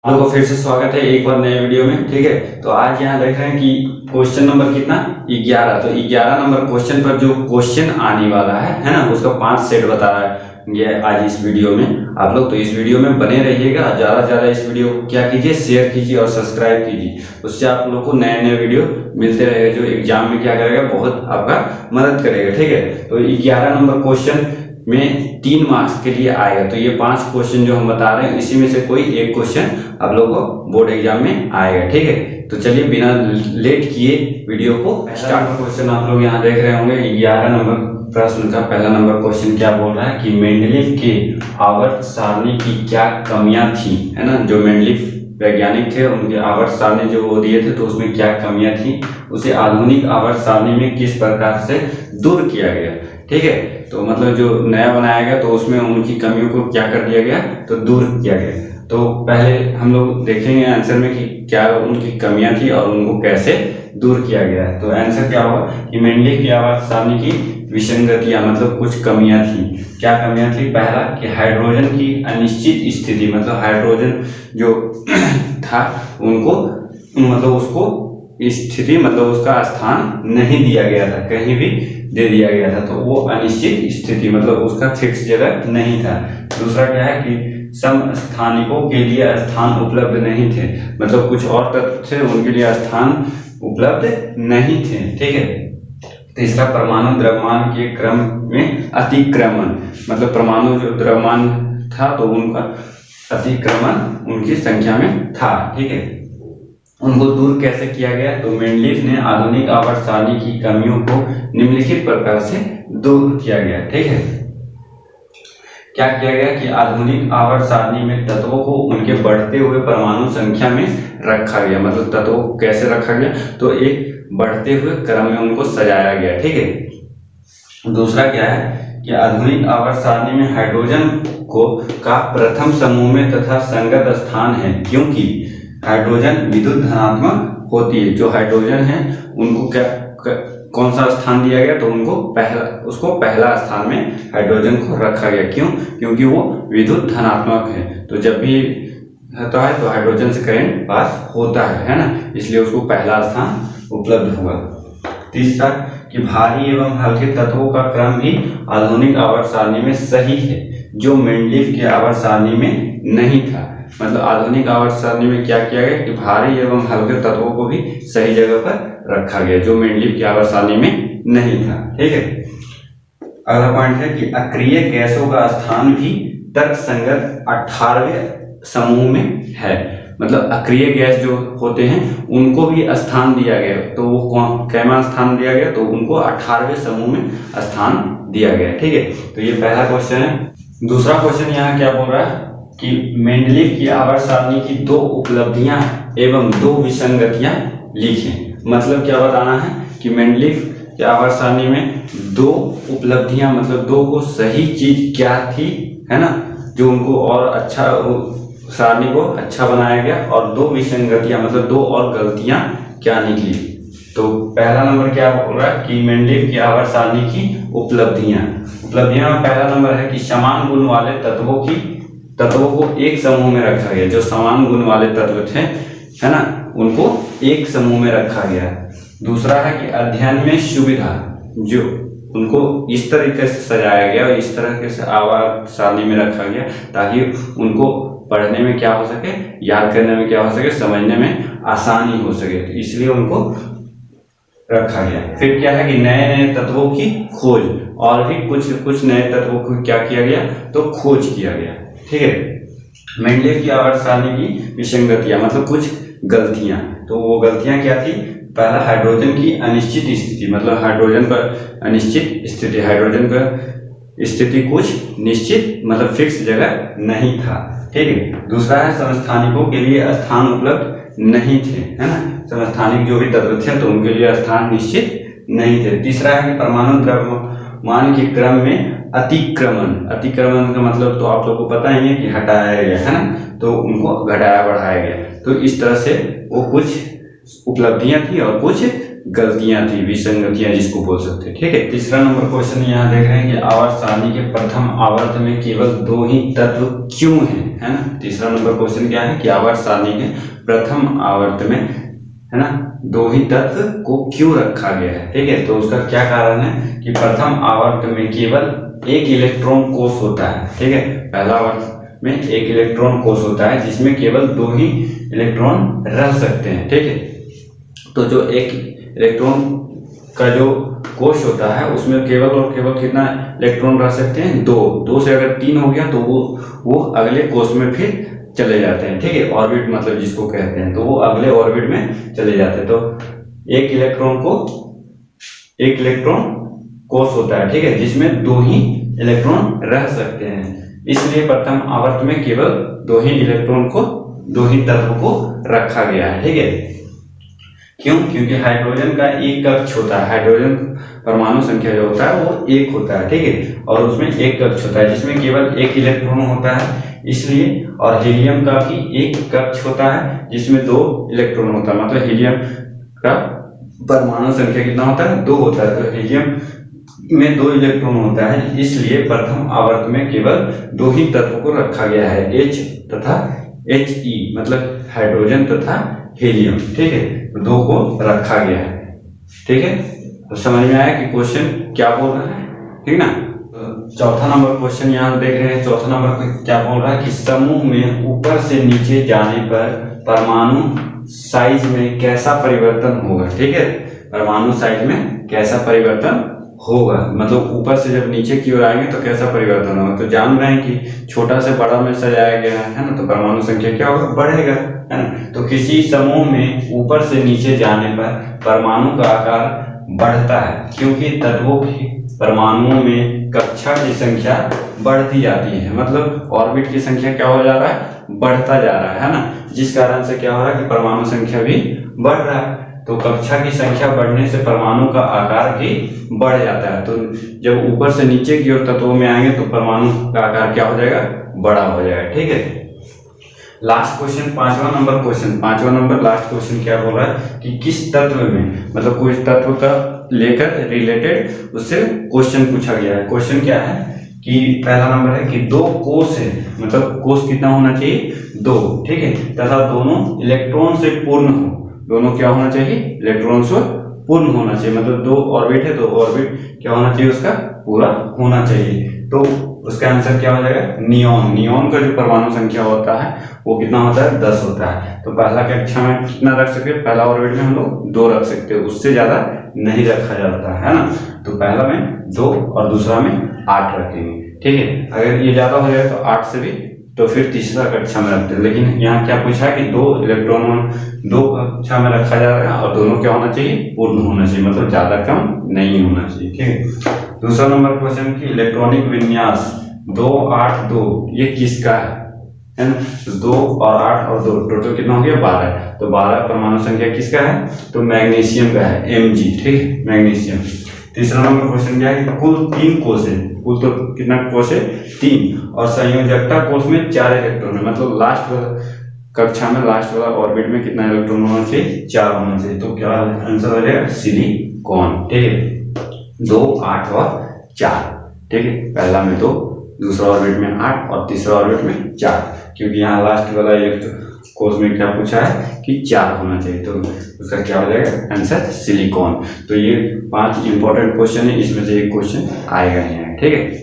आप लोगों को फिर से स्वागत है एक बार नए वीडियो में। ठीक है, तो आज यहाँ देख रहे हैं कि क्वेश्चन नंबर कितना 11। तो 11 नंबर क्वेश्चन पर जो क्वेश्चन आने वाला है ना, उसका 5 सेट बता रहा है ये आज इस वीडियो में। आप लोग तो इस वीडियो में बने रहिएगा, ज़्यादा से ज़्यादा इस वीडियो को क्या कीजिए, शेयर कीजिए और सब्सक्राइब कीजिए। उससे आप लोग को नए नए वीडियो मिलते रहेगा जो एग्जाम में क्या करेगा, बहुत आपका मदद करेगा। ठीक है, तो 11 नंबर क्वेश्चन में 3 मार्क्स के लिए आएगा। तो ये 5 क्वेश्चन जो हम बता रहे हैं इसी में से कोई एक क्वेश्चन आप लोगों को बोर्ड एग्जाम में आएगा। ठीक है, तो चलिए बिना लेट किए वीडियो को स्टार्ट। क्वेश्चन आप लोग यहाँ देख रहे होंगे 11 नंबर प्रश्न का पहला नंबर क्वेश्चन क्या बोल रहा है कि मेंडलीव के आवर्त सारणी की क्या कमियां थी, है ना। जो मेंडलीव वैज्ञानिक थे उनके आवर्त सारणी जो वो दिए थे तो उसमें क्या कमियां थी, उसे आधुनिक आवर्त सारणी में किस प्रकार से दूर किया गया। ठीक है, तो मतलब जो नया बनाया गया तो उसमें उनकी कमियों को क्या कर दिया गया, तो दूर किया गया। तो पहले हम लोग देखेंगे आंसर में कि क्या उनकी कमियां थी और उनको कैसे दूर किया गया है। तो आंसर क्या होगा कि मेंडलीव की आवर्त सारणी की विसंगतियां, मतलब कुछ कमियां थी। क्या कमियां थी? पहला कि हाइड्रोजन की अनिश्चित स्थिति, मतलब हाइड्रोजन जो था उनको मतलब उसको स्थिति मतलब उसका स्थान नहीं दिया गया था, कहीं भी दे दिया गया था, तो वो अनिश्चित स्थिति मतलब उसका फिक्स जगह नहीं था। दूसरा क्या है कि समस्थानिकों के लिए स्थान उपलब्ध नहीं थे, मतलब कुछ और तत्व थे उनके लिए स्थान उपलब्ध नहीं थे। ठीक है, तीसरा परमाणु द्रव्यमान के क्रम में अतिक्रमण, मतलब परमाणु जो द्रव्यमान था तो उनका अतिक्रमण उनकी संख्या में था। ठीक है, उनको दूर कैसे किया गया? तो मेंडलीव ने आधुनिक आवर्त सारणी की कमियों को निम्नलिखित प्रकार से दूर किया गया। ठीक है, क्या किया गया कि आधुनिक आवर्त सारणी में तत्वों को उनके बढ़ते हुए परमाणु संख्या में रखा गया, मतलब तत्वों को कैसे रखा गया, तो एक बढ़ते हुए क्रम में उनको सजाया गया। ठीक है, दूसरा क्या है कि आधुनिक आवर्त सारणी में हाइड्रोजन को का प्रथम समूह में तथा संगत स्थान है, क्योंकि हाइड्रोजन विद्युत धनात्मक होती है। जो हाइड्रोजन है उनको क्या कौन सा स्थान दिया गया, तो उनको उसको पहला स्थान में हाइड्रोजन को रखा गया। क्यों? क्योंकि वो विद्युत धनात्मक है, तो जब भी होता है तो हाइड्रोजन से करंट पास होता है ना, इसलिए उसको पहला स्थान उपलब्ध हुआ। तीसरा कि भारी एवं हल्के तत्वों का क्रम भी आधुनिक आवर्त सारणी में सही है, जो मेंडलीव की आवर्त सारणी में नहीं था। मतलब आधुनिक आवर्त सारणी में क्या किया गया कि भारी एवं हल्के तत्वों को भी सही जगह पर रखा गया, जो मेंडलीव की आवर्त सारणी में नहीं था। ठीक है, अगला पॉइंट है कि अक्रिय गैसों का स्थान भी तर्कसंगत 18वें समूह में है। मतलब अक्रिय गैस जो होते हैं उनको भी स्थान दिया गया, तो वो कैमा स्थान दिया गया, तो उनको 18वें समूह में स्थान दिया गया। ठीक है, तो ये पहला क्वेश्चन है। दूसरा क्वेश्चन यहाँ क्या बोल रहा है कि मेंडलीव की आवर्त सारणी की 2 उपलब्धियां एवं 2 विसंगतियां लिखें। मतलब क्या बताना है कि मेंडलीव की आवर्त सारणी में 2 उपलब्धियां, मतलब 2 को सही चीज क्या थी, है ना, जो उनको और अच्छा सारणी को अच्छा बनाया गया, और 2 विसंगतियां मतलब 2 और गलतियां क्या निकली। तो पहला नंबर क्या बोल रहा है कि मेंडलीव की आवर्त सारणी की उपलब्धियां में पहला नंबर है कि समान गुण वाले तत्वों को एक समूह में रखा गया। जो समान गुण वाले तत्व थे, है ना, उनको एक समूह में रखा गया। दूसरा है कि अध्ययन में सुविधा, जो उनको इस तरीके से सजाया गया और इस तरह से आवर्त सारणी में रखा गया ताकि उनको पढ़ने में क्या हो सके, याद करने में क्या हो सके, समझने में आसानी हो सके, तो इसलिए उनको रखा गया। फिर क्या है कि नए नए तत्वों की खोज, और भी कुछ नए तत्वों को क्या किया गया, तो खोज किया गया। ठीक है, मेंडलीव की आवर्त सारणी की विसंगतियां मतलब कुछ गलतियां, तो वो गलतियां क्या थी? पहला हाइड्रोजन की अनिश्चित स्थिति, मतलब हाइड्रोजन पर अनिश्चित स्थिति, हाइड्रोजन का स्थिति कुछ निश्चित मतलब फिक्स जगह नहीं था। ठीक है, दूसरा है समस्थानिकों के लिए स्थान उपलब्ध नहीं थे, है ना, समस्थानिक जो भी तत्व थे तो उनके लिए स्थान निश्चित नहीं थे। तीसरा है कि परमाणु द्रव्यमान के क्रम में अतिक्रमण का मतलब तो आप लोग को पता ही है कि हटाया गया, है ना, तो उनको घटाया बढ़ाया गया। तो इस तरह से वो कुछ उपलब्धियां थी और कुछ गलतियां थी, विसंगतियां जिसको बोल सकते हैं, ठीक है। तीसरा नंबर क्वेश्चन यहाँ देख रहे हैं कि आवर्त सारणी के प्रथम आवर्त में केवल 2 ही तत्व क्यों हैं, है ना। तीसरा नंबर क्वेश्चन क्या है कि आवर्त सारणी के प्रथम आवर्त में, है ना, 2 ही तत्व को क्यों रखा गया है, ठीक है। तो उसका क्या कारण है कि प्रथम आवर्त में केवल एक इलेक्ट्रॉन कोष होता है, ठीक है। पहला आवर्त में एक इलेक्ट्रॉन कोष होता है जिसमें केवल 2 ही इलेक्ट्रॉन रह सकते हैं, ठीक है। तो जो एक इलेक्ट्रॉन का जो कोष होता है उसमें केवल और केवल कितना इलेक्ट्रॉन रह सकते हैं, 2 से अगर 3 हो गया तो वो अगले कोष में फिर चले जाते हैं, ठीक है। ऑर्बिट मतलब जिसको कहते हैं, तो वो अगले ऑर्बिट में चले जाते हैं। तो एक इलेक्ट्रॉन कोष होता है, ठीक है, जिसमें 2 ही इलेक्ट्रॉन रह सकते हैं। इसलिए प्रथम आवर्त में केवल 2 ही इलेक्ट्रॉन को, 2 ही तत्व को रखा गया है, ठीक है। क्यों? क्योंकि हाइड्रोजन का एक कक्ष होता है, हाइड्रोजन परमाणु संख्या जो होता है वो 1 होता है, ठीक है, और उसमें एक कक्ष होता है जिसमें केवल 1 इलेक्ट्रॉन होता है, इसलिए। और हीलियम का भी एक कक्ष होता है जिसमें 2 इलेक्ट्रॉन होता है, मतलब हीलियम का परमाणु संख्या कितना होता है, 2 होता है। तो हीलियम में 2 इलेक्ट्रॉन होता है, इसलिए प्रथम आवर्त में केवल 2 ही तत्व को रखा गया है, H तथा He, मतलब हाइड्रोजन तथा हीलियम, ठीक है, 2 को रखा गया है, ठीक है। तो समझ में आया कि क्वेश्चन क्या बोल रहा है, ठीक ना। चौथा नंबर क्वेश्चन यहाँ देख रहे हैं। चौथा नंबर क्या बोल रहा है कि समूह में ऊपर से नीचे जाने पर परमाणु साइज में कैसा परिवर्तन होगा, ठीक है। परमाणु साइज में कैसा परिवर्तन होगा, मतलब ऊपर से जब नीचे की ओर आएंगे तो कैसा परिवर्तन होगा। तो जान रहे हैं कि छोटा से बड़ा में सजाया गया है ना, तो परमाणु संख्या क्या होगा, बढ़ेगा, है ना। तो किसी समूह में ऊपर से नीचे जाने पर परमाणु का आकार बढ़ता है क्योंकि तत्वों की परमाणुओं में कक्षा की संख्या बढ़ती जाती है, मतलब ऑर्बिट की संख्या क्या हो जा रहा है, बढ़ता जा रहा है ना, जिस कारण से क्या हो रहा है कि परमाणु संख्या भी बढ़ रहा है। तो कक्षा की संख्या बढ़ने से परमाणु का आकार भी बढ़ जाता है। तो जब ऊपर से नीचे की ओर तत्वों में आएंगे तो परमाणु का आकार क्या हो जाएगा, बड़ा हो जाएगा, ठीक है। लास्ट क्वेश्चन, 5वां नंबर क्वेश्चन, 5वां नंबर लास्ट क्वेश्चन क्या बोल रहा है कि किस तत्व में, मतलब कोई तत्व का लेकर रिलेटेड उससे क्वेश्चन पूछा गया है। क्वेश्चन क्या है कि पहला नंबर है कि 2 कोष है, मतलब कोष कितना होना चाहिए, 2, ठीक है, तथा दोनों इलेक्ट्रॉन से पूर्ण हो। दोनों क्या होना चाहिए, इलेक्ट्रॉन से पूर्ण होना चाहिए, मतलब 2 ऑर्बिट है तो ऑर्बिट क्या होना चाहिए, उसका पूरा होना चाहिए। तो उसका आंसर क्या हो जाएगा, नियॉन। नियॉन का जो परमाणु संख्या होता है वो कितना होता है, 10 होता है। तो पहला कक्षा में कितना रख सकते हैं, पहला ऑर्बिट में हम लोग 2 रख सकते हैं, उससे ज्यादा नहीं रखा जाता है ना। तो पहला में 2 और दूसरा में 8 रखेंगे, ठीक है। अगर ये ज्यादा हो जाए तो 8 से भी, तो फिर तीसरा कक्षा में रखते हैं। लेकिन यहाँ क्या पूछा है कि 2 इलेक्ट्रॉन 2 कक्षा में रखा जा रहा है और दोनों क्या होना चाहिए, पूर्ण होना चाहिए, मतलब ज्यादा कम नहीं होना चाहिए, ठीक है। दूसरा नंबर क्वेश्चन की इलेक्ट्रॉनिक विन्यास 2, 8, 2 ये किसका है ना। 2 और 8 और 2 टोटल कितना हो गया, 12। तो 12 परमाणु संख्या किसका है, तो मैग्नीशियम का है, Mg, ठीक है, मैग्नीशियम। तीसरा नंबर क्वेश्चन क्या है कि कुल 3 कोष है, कुल तो कितना कोष है, 3, और संयोजकता कोष में 4 इलेक्ट्रॉन है, मतलब लास्ट कक्षा में लास्ट वाला ऑर्बिट में कितना इलेक्ट्रॉन होना चाहिए, 4 होना चाहिए। तो क्या आंसर हो जाएगा, सिलिकॉन, ठीक है। 2, 8 और 4, ठीक है, पहला में 2, दूसरा ऑर्बिट में 8 और तीसरा ऑर्बिट में 4, क्योंकि यहाँ लास्ट वाला कोर्स में क्या पूछा है कि 4 होना चाहिए, तो उसका क्या हो जाएगा आंसर, सिलिकॉन। तो ये 5 इंपॉर्टेंट क्वेश्चन है, इसमें से एक क्वेश्चन आएगा यहाँ, ठीक है।